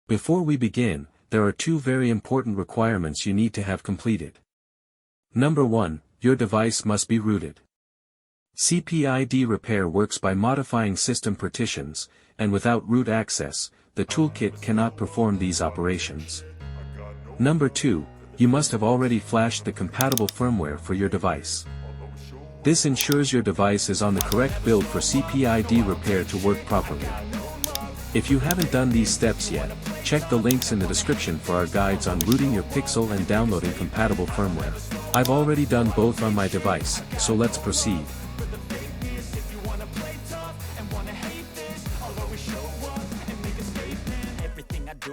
Before we begin, there are two very important requirements you need to have completed. Number 1, your device must be rooted. CPID repair works by modifying system partitions, and without root access, the toolkit cannot perform these operations. Number 2, you must have already flashed the compatible firmware for your device. This ensures your device is on the correct build for CPID repair to work properly. If you haven't done these steps yet, check the links in the description for our guides on rooting your Pixel and downloading compatible firmware. I've already done both on my device, so let's proceed.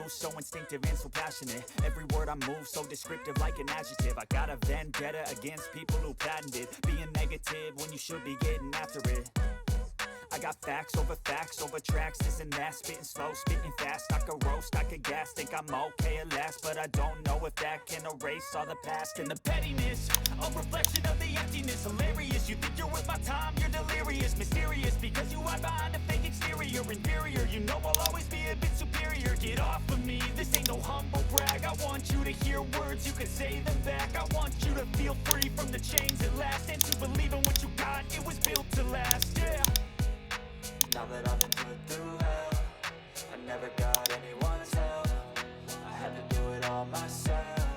So instinctive and so passionate. Every word I move so descriptive like an adjective. I got a vendetta against people who patented being negative when you should be getting after it. I got facts over tracks, this and that, spitting slow, spitting fast. I could roast, I could gas, think I'm okay at last, but I don't know if that can erase all the past. And the pettiness, a reflection of the emptiness. Hilarious, you think you're worth my time, you're delirious. Mysterious, because you hide behind a fake exterior. Inferior, you know I'll always be a bit superior. Get off of me, this ain't no humble brag. I want you to hear words, you can say them back. I want you to feel free from the chains at last, and to believe in what you got, it was built to last, yeah. Now that I've been put through hell, I never got anyone's help. I had to do it all myself.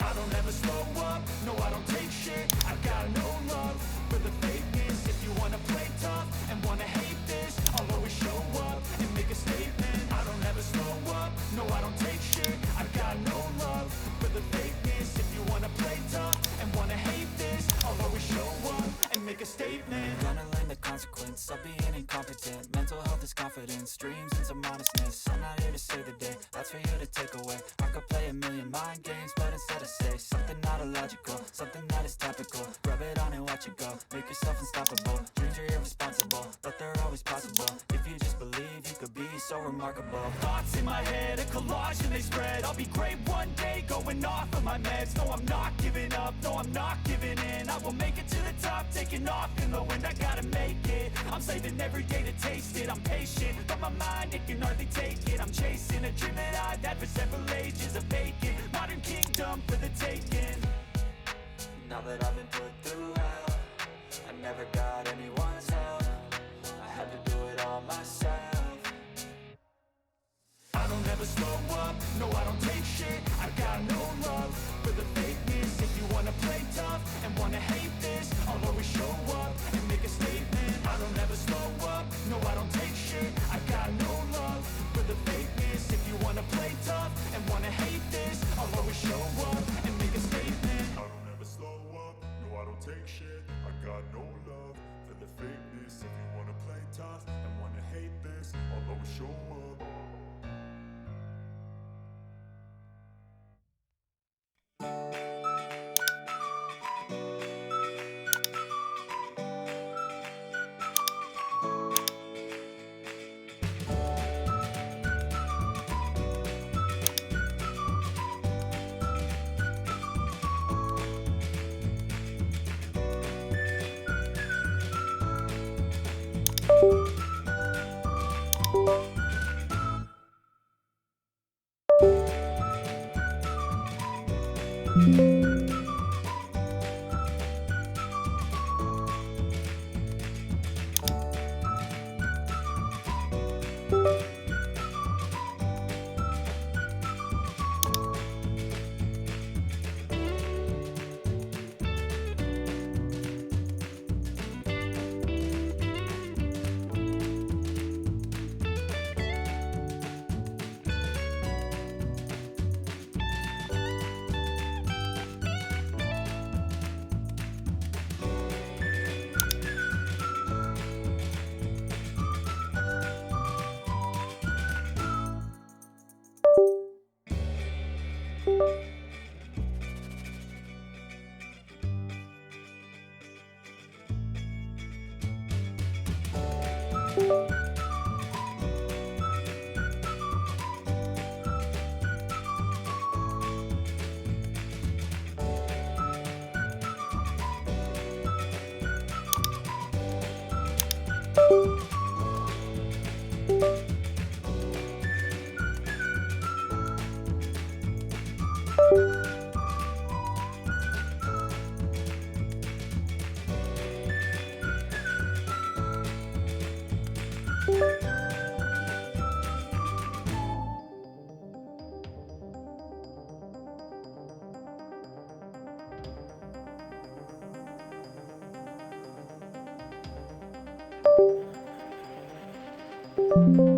I don't ever slow up, no I don't take shit. I got no love for the fakeness. If you wanna play tough and wanna hate this, I'll always show up and make a statement. I don't ever slow up, no I don't take shit. I got no love for the fakeness. If you wanna play tough and wanna hate this, I'll always show up and make a statement. Gonna learn the consequence of being incompetent. Mental health is confidence, dreams and some honestness. I'm not here to save the day, that's for you to take away. I could play a million mind games, but instead I say something not illogical, something that is topical. Rub it on and watch it go, make yourself unstoppable. Dreams are irresponsible, but they're always possible. If you just believe, you could be so remarkable. Thoughts in my head, a collage and they spread. I'll be great one day, going off of my meds. No, I'm not giving up, no, I'm not giving in. I will make it to the top, taking off in the wind. I gotta make it, I'm saving every day to taste it. I'm patient, but my mind, it can hardly take it. I'm chasing a dream that I've had for several ages. A vacant, modern kingdom for the taking. Now that I've been put through hell, I never got anyone's help. I had to do it all myself. I don't ever slow up, no I don't take shit. I got no love for the fakeness. If you wanna play tough and wanna hate this, I'll always show up and make a statement. I don't ever slow up, no I don't take shit. I got no love for the fakeness. If you wanna play tough and wanna hate this, I'll always show up and make a statement. I don't ever slow up, no I don't take shit. I got no love for the fakeness. If you wanna play tough and wanna hate this, I'll always show up. you.